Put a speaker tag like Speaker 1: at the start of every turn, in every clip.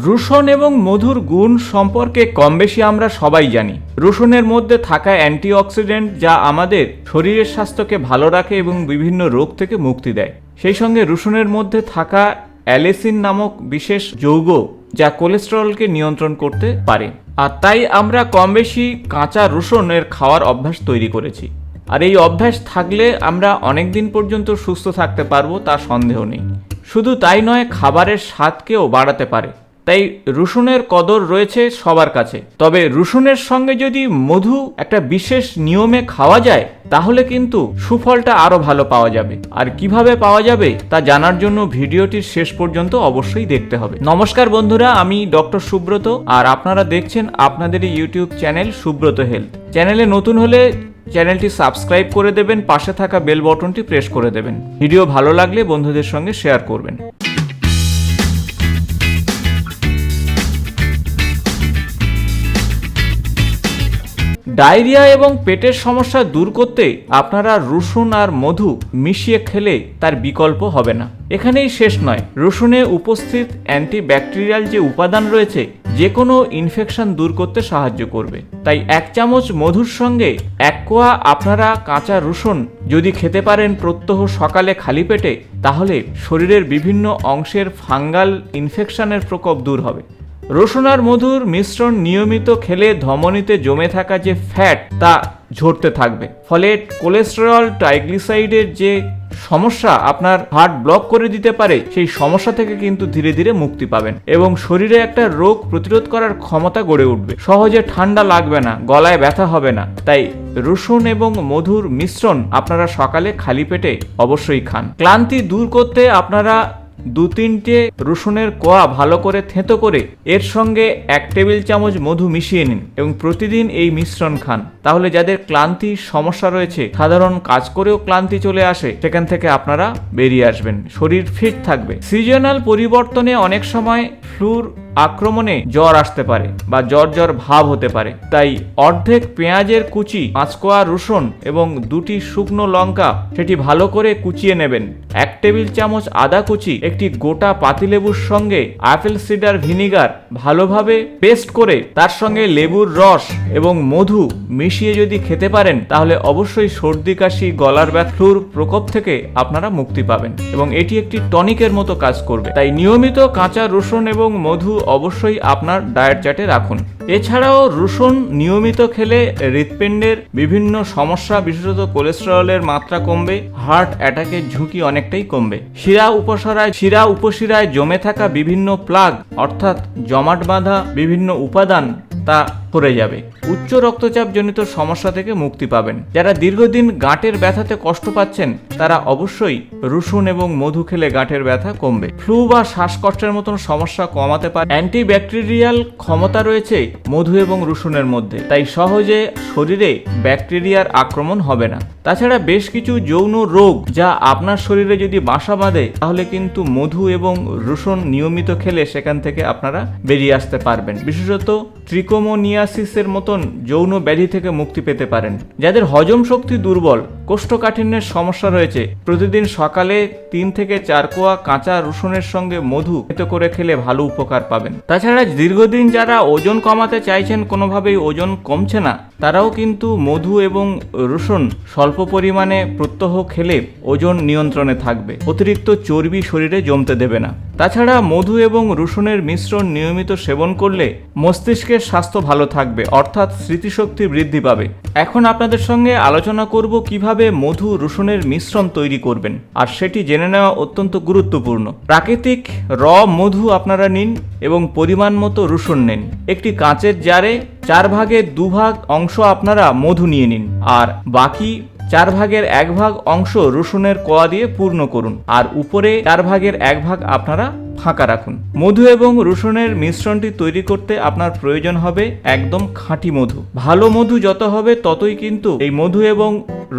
Speaker 1: রসুন এবং মধুর গুণ সম্পর্কে কম বেশি আমরা সবাই জানি। রসুনের মধ্যে থাকা অ্যান্টিঅক্সিডেন্ট যা আমাদের শরীরের স্বাস্থ্যকে ভালো রাখে এবং বিভিন্ন রোগ থেকে মুক্তি দেয়। সেই সঙ্গে রসুনের মধ্যে থাকা অ্যালেসিন নামক বিশেষ যৌগ যা কোলেস্টেরলকে নিয়ন্ত্রণ করতে পারে। আর তাই আমরা কম বেশি কাঁচা রসুনের খাওয়ার অভ্যাস তৈরি করেছি। আর এই অভ্যাস থাকলে আমরা অনেক দিন পর্যন্ত সুস্থ থাকতে পারবো, তার সন্দেহ নেই। শুধু তাই নয়, খাবারের স্বাদকেও বাড়াতে পারে। তাই রসুনের কদর রয়েছে সবার কাছে। তবে রসুনের সঙ্গে যদি মধু একটা বিশেষ নিয়মে খাওয়া যায় তাহলে কিন্তু সুফলটা আরো ভালো পাওয়া যাবে। আর কিভাবে পাওয়া যাবে তা জানার জন্য ভিডিওটির শেষ পর্যন্ত অবশ্যই দেখতে হবে। নমস্কার বন্ধুরা, আমি ডক্টর সুব্রত, আর আপনারা দেখছেন আপনাদের ইউটিউব চ্যানেল সুব্রত হেলথ। চ্যানেলে নতুন হলে চ্যানেলটি সাবস্ক্রাইব করে দেবেন, পাশে থাকা বেল বটনটি প্রেস করে দেবেন। ভিডিও ভালো লাগলে বন্ধুদের সঙ্গে শেয়ার করবেন। ডায়রিয়া এবং পেটের সমস্যা দূর করতে আপনারা রসুন আর মধু মিশিয়ে খেলে তার বিকল্প হবে না। এখানেই শেষ নয়, রসুনে উপস্থিত অ্যান্টিব্যাকটেরিয়াল যে উপাদান রয়েছে যে কোনো ইনফেকশন দূর করতে সাহায্য করবে। তাই 1 চামচ মধুর সঙ্গে 1 কোয়া আপনারা কাঁচা রসুন যদি খেতে পারেন প্রত্যহ সকালে খালি পেটে, তাহলে শরীরের বিভিন্ন অংশের ফাঙ্গাল ইনফেকশনের প্রকোপ দূর হবে। রসুন আর মধুর মিশ্রণ নিয়মিত খেলে ধমনীতে জমে থাকা যে ফ্যাট তা ঝরতে থাকবে। ফলে কোলেস্টেরল, ট্রাইগ্লিসাইডের যে সমস্যা আপনার হার্ট ব্লক করে দিতে পারে, সেই সমস্যা থেকে কিন্তু ধীরে ধীরে মুক্তি পাবেন এবং শরীরে একটা রোগ প্রতিরোধ করার ক্ষমতা গড়ে উঠবে। সহজে ঠান্ডা লাগবে না, গলায় ব্যথা হবে না। তাই রসুন এবং মধুর মিশ্রণ আপনারা সকালে খালি পেটে অবশ্যই খান। ক্লান্তি দূর করতে আপনারা 2-3টে রসুনের কোয়া ভালো করে থেঁতো করে এর সঙ্গে 1 টেবিল চামচ মধু মিশিয়ে নিন এবং প্রতিদিন এই মিশ্রণ খান। তাহলে যাদের ক্লান্তির সমস্যা রয়েছে, সাধারণ কাজ করেও ক্লান্তি চলে আসে, সেখান থেকে আপনারা বেরিয়ে আসবেন, শরীর ফিট থাকবে। সিজনাল পরিবর্তনে অনেক সময় ফ্লুর আক্রমণে জ্বর আসতে পারে বা জ্বর ভাব হতে পারে। তাই অর্ধেক পেঁয়াজের কুচি, 5 কোয়া রসুন এবং 2টি শুকনো লঙ্কা সেটি ভালো করে কুচিয়ে নেবেন। 1 টেবিল চামচ আদা কুচি, একটি গোটা পাতিলেবুর সঙ্গে আপেল সিডার ভিনিগার ভালোভাবে পেস্ট করে তার সঙ্গে লেবুর রস এবং মধু মিশিয়ে যদি খেতে পারেন, তাহলে অবশ্যই সর্দি কাশি, গলার ব্যথা, ফ্লুর প্রকোপ থেকে আপনারা মুক্তি পাবেন এবং এটি একটি টনিকের মতো কাজ করবে। তাই নিয়মিত কাঁচা রসুন এবং মধু অবশ্যই আপনার ডায়েট চার্টে রাখুন। এছাড়াও রসুন নিয়মিত খেলে হৃৎপিণ্ডের বিভিন্ন সমস্যা, বিশেষত কোলেস্টেরলের মাত্রা কমবে, হার্ট অ্যাটাকের ঝুঁকি অনেকটাই কমবে। শিরা উপশিরায় জমে থাকা বিভিন্ন প্লাগ অর্থাৎ জমাট বাঁধা বিভিন্ন উপাদান তা সরে যাবে। উচ্চ রক্তচাপ জনিত সমস্যা থেকে মুক্তি পাবেন। যারা দীর্ঘদিন গাঁটের ব্যথাতে কষ্ট পাচ্ছেন তারা অবশ্যই রসুন এবং মধু খেলে গাঁটের ব্যথা কমবে। ফ্লু বা শ্বাসকষ্টের মতন সমস্যা কমাতে পারে। অ্যান্টিব্যাকটেরিয়াল ক্ষমতা রয়েছে মধু এবং রসুনের মধ্যে, তাই সহজে শরীরে ব্যাকটেরিয়ার আক্রমণ হবে না। তাছাড়া বেশ কিছু যৌন রোগ যা আপনার শরীরে যদি বাসা বাঁধে, তাহলে কিন্তু মধু এবং রসুন নিয়মিত খেলে সেখান থেকে আপনারা বেরিয়ে আসতে পারবেন। বিশেষত ট্রিকোমোনিয়াসিসের মতন যৌন ব্যাধি থেকে মুক্তি পেতে পারেন। যাদের হজম শক্তি দুর্বল, কোষ্ঠকাঠিন্যের সমস্যা রয়েছে, প্রতিদিন সকালে 3 থেকে 4 কোয়া কাঁচা রসুনের সঙ্গে মধু থেতো করে খেলে ভালো উপকার পাবেন। তাছাড়া দীর্ঘদিন যারা ওজন কমাতে চাইছেন, কোনোভাবেই ওজন কমছে না, তারাও কিন্তু মধু এবং রসুন স্বল্প পরিমাণে প্রত্যহ খেলে ওজন নিয়ন্ত্রণে থাকবে, অতিরিক্ত চর্বি শরীরে জমতে দেবে না। তাছাড়া মধু এবং রসুনের মিশ্রণ নিয়মিত সেবন করলে মস্তিষ্কের স্বাস্থ্য ভালো থাকবে, অর্থাৎ স্মৃতিশক্তি বৃদ্ধি পাবে। এখন আপনাদের সঙ্গে আলোচনা করব কিভাবে মধু রসুনের মিশ্রণ তৈরি করবেন, আর সেটি জেনে নেওয়া অত্যন্ত গুরুত্বপূর্ণ। প্রাকৃতিক মধু আপনারা নিন এবং পরিমাণ মতো রসুন নিন। একটি কাঁচের জারে 4 ভাগের 2 ভাগ অংশ আপনারা মধু নিয়ে নিন, আর বাকি 4 ভাগের 1 ভাগ অংশ রসুনের কোয়া দিয়ে পূর্ণ করুন, আর উপরে 4 ভাগের 1 ভাগ আপনারা ফাঁকা রাখুন। মধু এবং রসুনের মিশ্রণটি তৈরি করতে আপনার প্রয়োজন হবে একদম খাঁটি মধু। ভালো মধু যত হবে ততই কিন্তু এই মধু এবং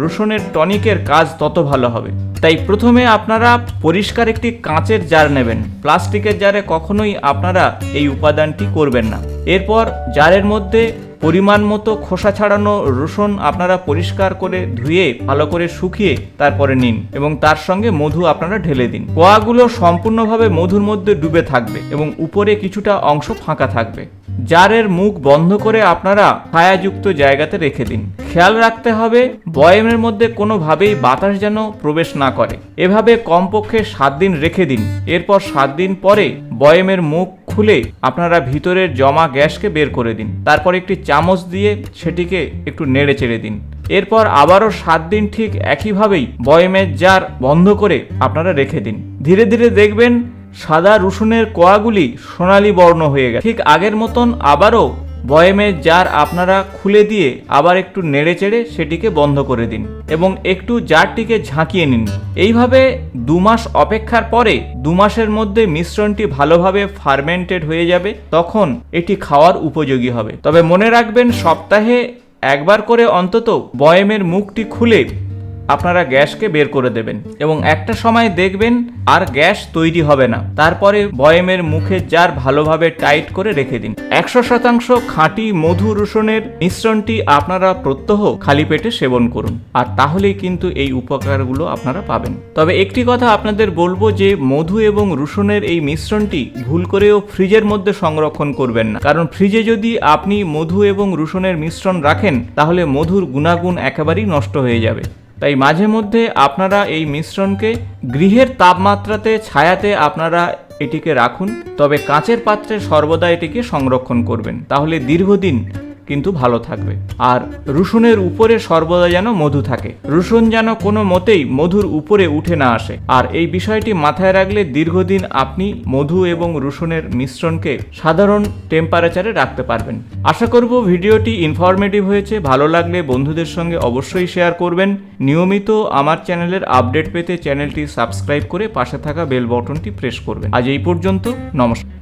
Speaker 1: রসুনের টনিকের কাজ তত ভালো হবে। তাই প্রথমে আপনারা পরিষ্কার একটি কাঁচের জার নেবেন। প্লাস্টিকের জারে কখনোই আপনারা এই উপাদানটি করবেন না। এরপর জারের মধ্যে পরিমাণ মতো খোসা ছাড়ানো রসুন আপনারা পরিষ্কার করে ধুয়ে ভালো করে শুকিয়ে তারপরে নিন এবং তার সঙ্গে মধু আপনারা ঢেলে দিন। কোয়াগুলো সম্পূর্ণভাবে মধুর মধ্যে ডুবে থাকবে এবং উপরে কিছুটা অংশ ফাঁকা থাকবে। জারের মুখ বন্ধ করে আপনারা ছায়াযুক্ত জায়গাতে রেখে দিন। খেয়াল রাখতে হবে বয়ামের মধ্যে কোনোভাবেই বাতাস যেন প্রবেশ না করে। এভাবে কমপক্ষে 7 দিন রেখে দিন। এরপর 7 দিন পরে বয়ামের মুখ খুলে আপনারা ভিতরের জমা গ্যাসকে বের করে দিন। তারপর একটি চামচ দিয়ে সেটিকে একটু নেড়ে চেড়ে দিন। এরপর আবারও 7 দিন ঠিক একইভাবেই বয়ামের জার বন্ধ করে আপনারা রেখে দিন। ধীরে ধীরে দেখবেন সাদা রসুনের কোয়াগুলি সোনালী বর্ণ হয়ে গেছে। ঠিক আগের মতন আবারও বয়ামের জার আপনারা খুলে দিয়ে আবার একটু নেড়ে চেড়ে সেটিকে বন্ধ করে দিন এবং একটু জারটিকে ঝাঁকিয়ে নিন। এইভাবে 2 মাস অপেক্ষার পরে 2 মাসের মধ্যে মিশ্রণটি ভালোভাবে ফার্মেন্টেড হয়ে যাবে, তখন এটি খাওয়ার উপযোগী হবে। তবে মনে রাখবেন সপ্তাহে একবার করে অন্তত বয়ামের মুখটি খুলে আপনারা গ্যাসকে বের করে দেবেন এবং একটা সময় দেখবেন আর গ্যাস তৈরি হবে না। তারপরে বয়ামের মুখের জার ভালোভাবে টাইট করে রেখে দিন। 100% খাঁটি মধু রসুনের মিশ্রণটি আপনারা প্রত্যহ খালি পেটে সেবন করুন, আর তাহলেই কিন্তু এই উপকারগুলো আপনারা পাবেন। তবে একটি কথা আপনাদের বলবো যে মধু এবং রসুনের এই মিশ্রণটি ভুল করেও ফ্রিজের মধ্যে সংরক্ষণ করবেন না, কারণ ফ্রিজে যদি আপনি মধু এবং রসুনের মিশ্রণ রাখেন তাহলে মধুর গুণাগুণ একেবারেই নষ্ট হয়ে যাবে। তাই মাঝে মধ্যে আপনারা এই মিশ্রণকে গৃহের তাপমাত্রাতে ছায়াতে আপনারা এটিকে রাখুন, তবে কাঁচের পাত্রে সর্বদা এটিকে সংরক্ষণ করবেন, তাহলে দীর্ঘদিন কিন্তু ভালো থাকবে। আর রসুনের উপরে সর্বদা যেন মধু থাকে, রসুন যেন কোনো মতেই মধুর উপরে উঠে না আসে। আর এই বিষয়টি মাথায় রাখলে দীর্ঘদিন আপনি মধু এবং রসুনের মিশ্রণকে সাধারণ টেম্পারেচারে রাখতে পারবেন। আশা করব ভিডিওটি ইনফরমেটিভ হয়েছে। ভালো লাগলে বন্ধুদের সঙ্গে অবশ্যই শেয়ার করবেন। নিয়মিত আমার চ্যানেলের আপডেট পেতে চ্যানেলটি সাবস্ক্রাইব করে পাশে থাকা বেল বটনটি প্রেস করবেন। আজ এই পর্যন্ত, নমস্কার।